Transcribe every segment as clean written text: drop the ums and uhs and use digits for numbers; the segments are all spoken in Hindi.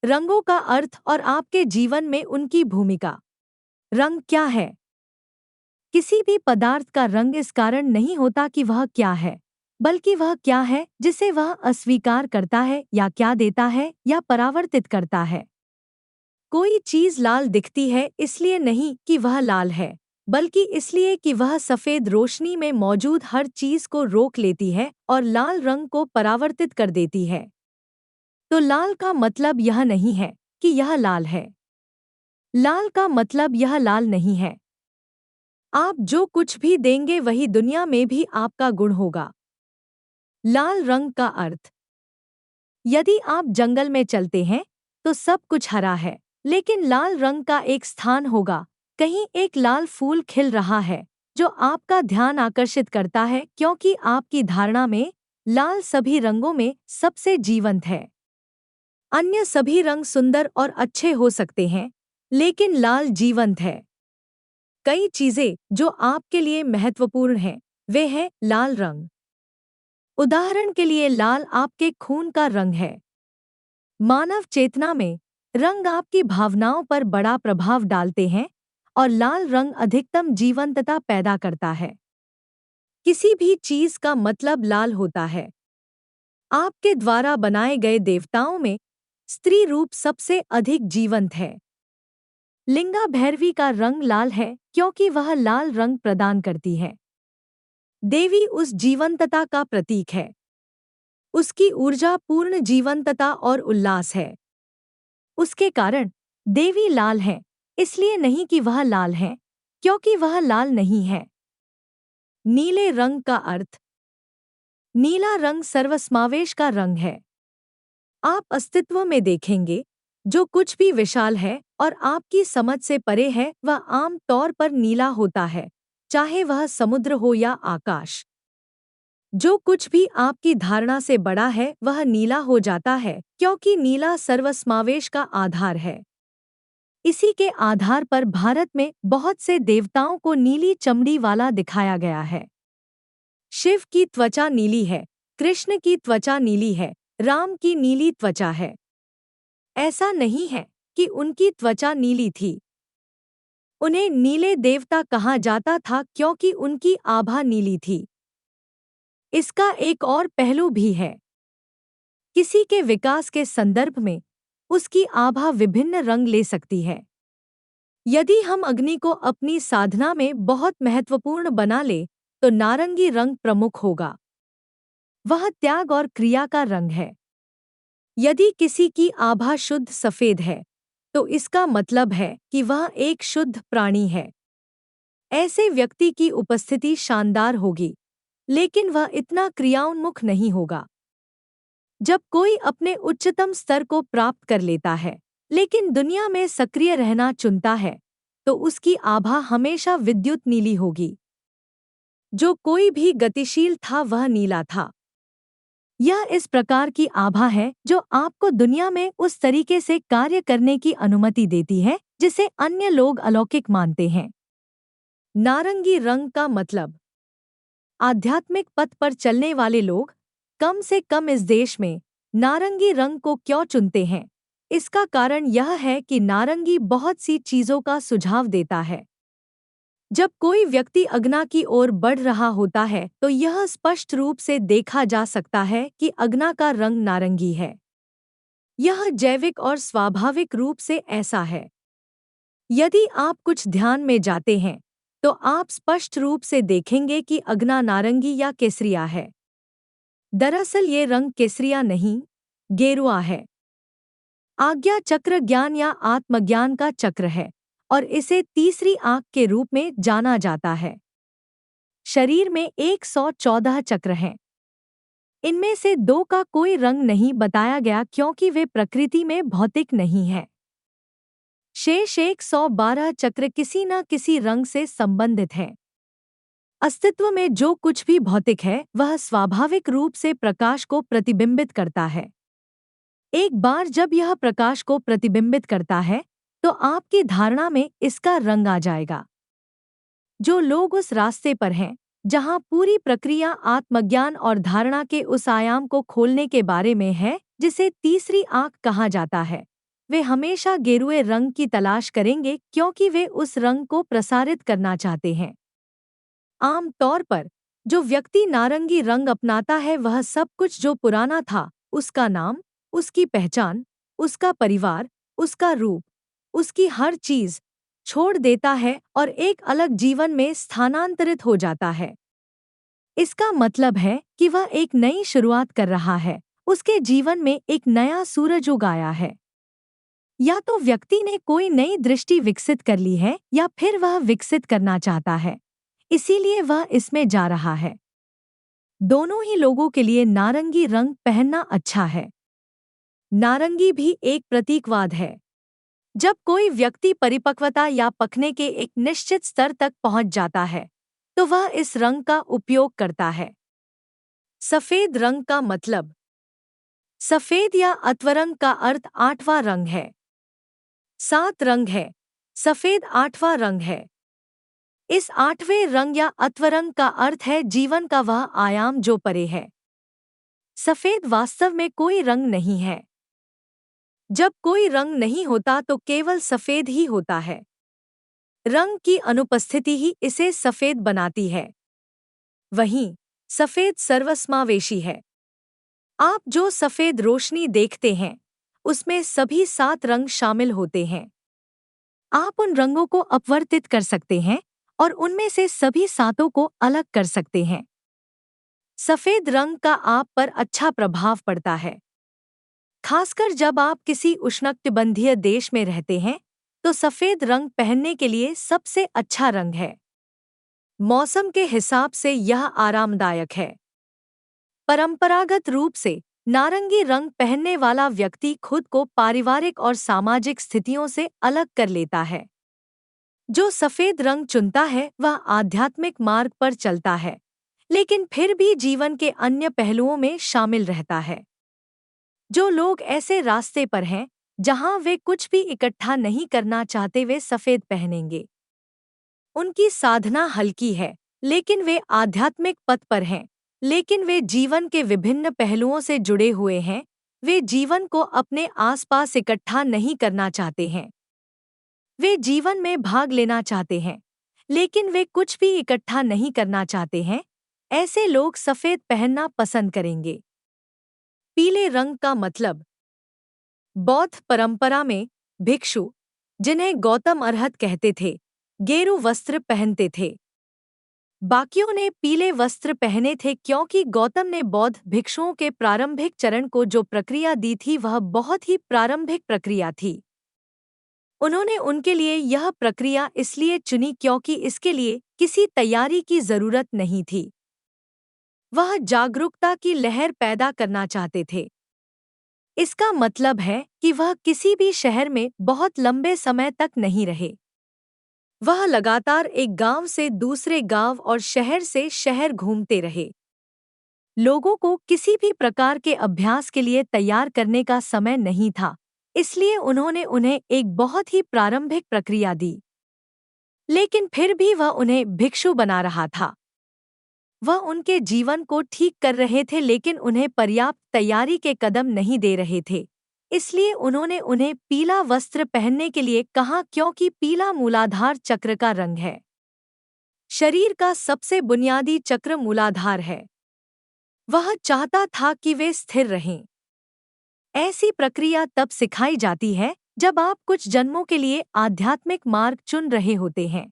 रंगों का अर्थ और आपके जीवन में उनकी भूमिका। रंग क्या है? किसी भी पदार्थ का रंग इस कारण नहीं होता कि वह क्या है, बल्कि वह क्या है जिसे वह अस्वीकार करता है या क्या देता है या परावर्तित करता है। कोई चीज लाल दिखती है इसलिए नहीं कि वह लाल है, बल्कि इसलिए कि वह सफेद रोशनी में मौजूद हर चीज को रोक लेती है और लाल रंग को परावर्तित कर देती है। तो लाल का मतलब यह नहीं है कि यह लाल है। लाल का मतलब यह लाल नहीं है। आप जो कुछ भी देंगे वही दुनिया में भी आपका गुण होगा। लाल रंग का अर्थ। यदि आप जंगल में चलते हैं तो सब कुछ हरा है, लेकिन लाल रंग का एक स्थान होगा, कहीं एक लाल फूल खिल रहा है जो आपका ध्यान आकर्षित करता है, क्योंकि आपकी धारणा में लाल सभी रंगों में सबसे जीवंत है। अन्य सभी रंग सुंदर और अच्छे हो सकते हैं, लेकिन लाल जीवंत है। कई चीजें जो आपके लिए महत्वपूर्ण हैं, वे हैं लाल रंग। उदाहरण के लिए लाल आपके खून का रंग है। मानव चेतना में रंग आपकी भावनाओं पर बड़ा प्रभाव डालते हैं और लाल रंग अधिकतम जीवंतता पैदा करता है। किसी भी चीज का मतलब लाल होता है। आपके द्वारा बनाए गए देवताओं में स्त्री रूप सबसे अधिक जीवंत है। लिंगा भैरवी का रंग लाल है क्योंकि वह लाल रंग प्रदान करती है। देवी उस जीवंतता का प्रतीक है। उसकी ऊर्जा पूर्ण जीवंतता और उल्लास है। उसके कारण देवी लाल है, इसलिए नहीं कि वह लाल है, क्योंकि वह लाल नहीं है। नीले रंग का अर्थ। नीला रंग सर्वसमावेश का रंग है। आप अस्तित्व में देखेंगे जो कुछ भी विशाल है और आपकी समझ से परे है वह आम तौर पर नीला होता है, चाहे वह समुद्र हो या आकाश। जो कुछ भी आपकी धारणा से बड़ा है वह नीला हो जाता है, क्योंकि नीला सर्वसमावेश का आधार है। इसी के आधार पर भारत में बहुत से देवताओं को नीली चमड़ी वाला दिखाया गया है। शिव की त्वचा नीली है, कृष्ण की त्वचा नीली है, राम की नीली त्वचा है। ऐसा नहीं है कि उनकी त्वचा नीली थी। उन्हें नीले देवता कहा जाता था क्योंकि उनकी आभा नीली थी। इसका एक और पहलू भी है। किसी के विकास के संदर्भ में उसकी आभा विभिन्न रंग ले सकती है। यदि हम अग्नि को अपनी साधना में बहुत महत्वपूर्ण बना ले तो नारंगी रंग प्रमुख होगा। वह त्याग और क्रिया का रंग है। यदि किसी की आभा शुद्ध सफेद है तो इसका मतलब है कि वह एक शुद्ध प्राणी है। ऐसे व्यक्ति की उपस्थिति शानदार होगी, लेकिन वह इतना क्रियाउन्मुख नहीं होगा। जब कोई अपने उच्चतम स्तर को प्राप्त कर लेता है लेकिन दुनिया में सक्रिय रहना चुनता है तो उसकी आभा हमेशा विद्युत नीली होगी। जो कोई भी गतिशील था वह नीला था। यह इस प्रकार की आभा है जो आपको दुनिया में उस तरीके से कार्य करने की अनुमति देती है जिसे अन्य लोग अलौकिक मानते हैं। नारंगी रंग का मतलब। आध्यात्मिक पथ पर चलने वाले लोग कम से कम इस देश में नारंगी रंग को क्यों चुनते हैं? इसका कारण यह है कि नारंगी बहुत सी चीजों का सुझाव देता है। जब कोई व्यक्ति अग्नि की ओर बढ़ रहा होता है तो यह स्पष्ट रूप से देखा जा सकता है कि अग्नि का रंग नारंगी है। यह जैविक और स्वाभाविक रूप से ऐसा है। यदि आप कुछ ध्यान में जाते हैं तो आप स्पष्ट रूप से देखेंगे कि अग्नि नारंगी या केसरिया है। दरअसल ये रंग केसरिया नहीं, गेरुआ है। आज्ञा चक्र ज्ञान या आत्मज्ञान का चक्र है और इसे तीसरी आंख के रूप में जाना जाता है। शरीर में 114 चक्र हैं। इनमें से 2 का कोई रंग नहीं बताया गया क्योंकि वे प्रकृति में भौतिक नहीं हैं। शेष 112 चक्र किसी न किसी रंग से संबंधित हैं। अस्तित्व में जो कुछ भी भौतिक है वह स्वाभाविक रूप से प्रकाश को प्रतिबिंबित करता है। एक बार जब यह प्रकाश को प्रतिबिंबित करता है तो आपकी धारणा में इसका रंग आ जाएगा। जो लोग उस रास्ते पर हैं जहां पूरी प्रक्रिया आत्मज्ञान और धारणा के उस आयाम को खोलने के बारे में है जिसे तीसरी आंख कहा जाता है, वे हमेशा गेरुए रंग की तलाश करेंगे क्योंकि वे उस रंग को प्रसारित करना चाहते हैं। आम तौर पर जो व्यक्ति नारंगी रंग अपनाता है वह सब कुछ जो पुराना था, उसका नाम, उसकी पहचान, उसका परिवार, उसका रूप, उसकी हर चीज छोड़ देता है और एक अलग जीवन में स्थानांतरित हो जाता है। इसका मतलब है कि वह एक नई शुरुआत कर रहा है, उसके जीवन में एक नया सूरज उग आया है। या तो व्यक्ति ने कोई नई दृष्टि विकसित कर ली है या फिर वह विकसित करना चाहता है, इसीलिए वह इसमें जा रहा है। दोनों ही लोगों के लिए नारंगी रंग पहनना अच्छा है। नारंगी भी एक प्रतीकवाद है। जब कोई व्यक्ति परिपक्वता या पकने के एक निश्चित स्तर तक पहुंच जाता है, तो वह इस रंग का उपयोग करता है। सफेद रंग का मतलब। सफेद या अत्वरंग का अर्थ आठवां रंग है। 7 रंग है, सफेद आठवां रंग है। इस आठवें रंग या अत्वरंग का अर्थ है जीवन का वह आयाम जो परे है। सफेद वास्तव में कोई रंग नहीं है। जब कोई रंग नहीं होता तो केवल सफेद ही होता है। रंग की अनुपस्थिति ही इसे सफेद बनाती है। वहीं सफेद सर्वसमावेशी है। आप जो सफेद रोशनी देखते हैं, उसमें सभी 7 रंग शामिल होते हैं। आप उन रंगों को अपवर्तित कर सकते हैं और उनमें से सभी 7 को अलग कर सकते हैं। सफेद रंग का आप पर अच्छा प्रभाव पड़ता है। खासकर जब आप किसी उष्णकटिबंधीय देश में रहते हैं, तो सफेद रंग पहनने के लिए सबसे अच्छा रंग है। मौसम के हिसाब से यह आरामदायक है। परंपरागत रूप से नारंगी रंग पहनने वाला व्यक्ति खुद को पारिवारिक और सामाजिक स्थितियों से अलग कर लेता है। जो सफेद रंग चुनता है वह आध्यात्मिक मार्ग पर चलता है, लेकिन फिर भी जीवन के अन्य पहलुओं में शामिल रहता है। जो लोग ऐसे रास्ते पर हैं जहां वे कुछ भी इकट्ठा नहीं करना चाहते, वे सफेद पहनेंगे। उनकी साधना हल्की है, लेकिन वे आध्यात्मिक पथ पर हैं, लेकिन वे जीवन के विभिन्न पहलुओं से जुड़े हुए हैं। वे जीवन को अपने आसपास इकट्ठा नहीं करना चाहते हैं। वे जीवन में भाग लेना चाहते हैं, लेकिन वे कुछ भी इकट्ठा नहीं करना चाहते हैं। ऐसे लोग सफेद पहनना पसंद करेंगे। पीले रंग का मतलब। बौद्ध परंपरा में भिक्षु, जिन्हें गौतम अरहत कहते थे, गेरू वस्त्र पहनते थे। बाकियों ने पीले वस्त्र पहने थे क्योंकि गौतम ने बौद्ध भिक्षुओं के प्रारंभिक चरण को जो प्रक्रिया दी थी वह बहुत ही प्रारंभिक प्रक्रिया थी। उन्होंने उनके लिए यह प्रक्रिया इसलिए चुनी क्योंकि इसके लिए किसी तैयारी की जरूरत नहीं थी। वह जागरूकता की लहर पैदा करना चाहते थे। इसका मतलब है कि वह किसी भी शहर में बहुत लंबे समय तक नहीं रहे। वह लगातार एक गांव से दूसरे गांव और शहर से शहर घूमते रहे। लोगों को किसी भी प्रकार के अभ्यास के लिए तैयार करने का समय नहीं था, इसलिए उन्होंने उन्हें एक बहुत ही प्रारंभिक प्रक्रिया दी। लेकिन फिर भी वह उन्हें भिक्षु बना रहा था। वह उनके जीवन को ठीक कर रहे थे, लेकिन उन्हें पर्याप्त तैयारी के कदम नहीं दे रहे थे। इसलिए उन्होंने उन्हें पीला वस्त्र पहनने के लिए कहा क्योंकि पीला मूलाधार चक्र का रंग है। शरीर का सबसे बुनियादी चक्र मूलाधार है। वह चाहता था कि वे स्थिर रहें। ऐसी प्रक्रिया तब सिखाई जाती है जब आप कुछ जन्मों के लिए आध्यात्मिक मार्ग चुन रहे होते हैं।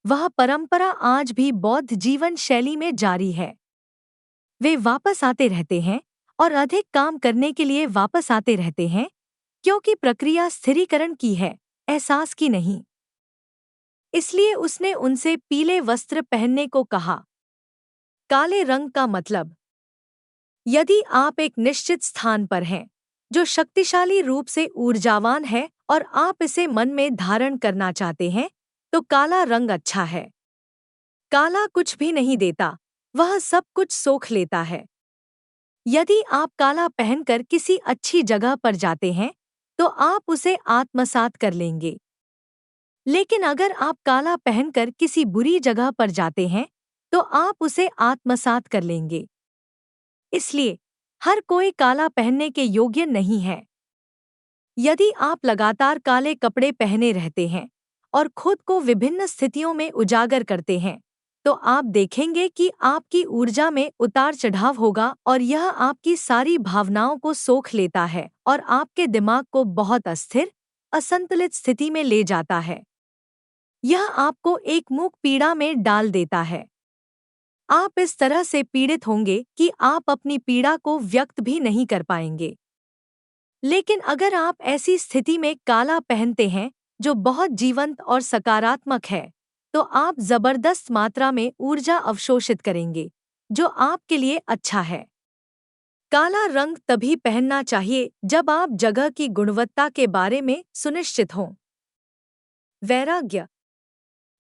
वह परंपरा आज भी बौद्ध जीवन शैली में जारी है। वे वापस आते रहते हैं और अधिक काम करने के लिए वापस आते रहते हैं, क्योंकि प्रक्रिया स्थिरीकरण की है, एहसास की नहीं। इसलिए उसने उनसे पीले वस्त्र पहनने को कहा। काले रंग का मतलब। यदि आप एक निश्चित स्थान पर हैं, जो शक्तिशाली रूप से ऊर्जावान है और आप इसे मन में धारण करना चाहते हैं, तो काला रंग अच्छा है। काला कुछ भी नहीं देता, वह सब कुछ सोख लेता है। यदि आप काला पहनकर किसी अच्छी जगह पर जाते हैं, तो आप उसे आत्मसात कर लेंगे। लेकिन अगर आप काला पहनकर किसी बुरी जगह पर जाते हैं, तो आप उसे आत्मसात कर लेंगे। इसलिए हर कोई काला पहनने के योग्य नहीं है। यदि आप लगातार काले कपड़े पहने रहते हैं और खुद को विभिन्न स्थितियों में उजागर करते हैं, तो आप देखेंगे कि आपकी ऊर्जा में उतार चढ़ाव होगा और यह आपकी सारी भावनाओं को सोख लेता है और आपके दिमाग को बहुत अस्थिर, असंतुलित स्थिति में ले जाता है। यह आपको एक मूक पीड़ा में डाल देता है। आप इस तरह से पीड़ित होंगे कि आप अपनी पीड़ा को व्यक्त भी नहीं कर पाएंगे। लेकिन अगर आप ऐसी स्थिति में काला पहनते हैं जो बहुत जीवंत और सकारात्मक है, तो आप जबरदस्त मात्रा में ऊर्जा अवशोषित करेंगे, जो आपके लिए अच्छा है। काला रंग तभी पहनना चाहिए जब आप जगह की गुणवत्ता के बारे में सुनिश्चित हों। वैराग्य।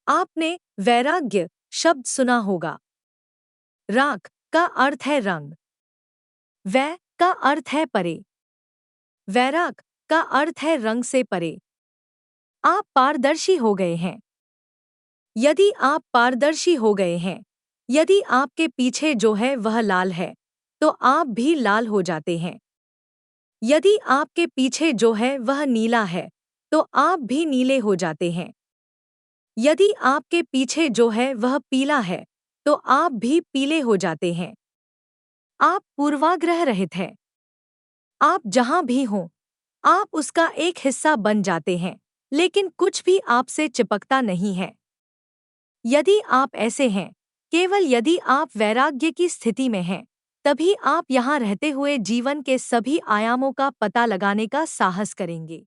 आपने वैराग्य शब्द सुना होगा। राग का अर्थ है रंग। वै का अर्थ है परे। वैराग का अर्थ है रंग से परे। आप पारदर्शी हो गए हैं। यदि आप पारदर्शी हो गए हैं, यदि आपके पीछे जो है वह लाल है, तो आप भी लाल हो जाते हैं। यदि आपके पीछे जो है वह नीला है, तो आप भी नीले हो जाते हैं। यदि आपके पीछे जो है वह पीला है, तो आप भी पीले हो जाते हैं। आप पूर्वाग्रह रहित हैं। आप जहां भी हों, आप उसका एक हिस्सा बन जाते हैं, लेकिन कुछ भी आपसे चिपकता नहीं है। यदि आप ऐसे हैं, केवल यदि आप वैराग्य की स्थिति में हैं, तभी आप यहाँ रहते हुए जीवन के सभी आयामों का पता लगाने का साहस करेंगे।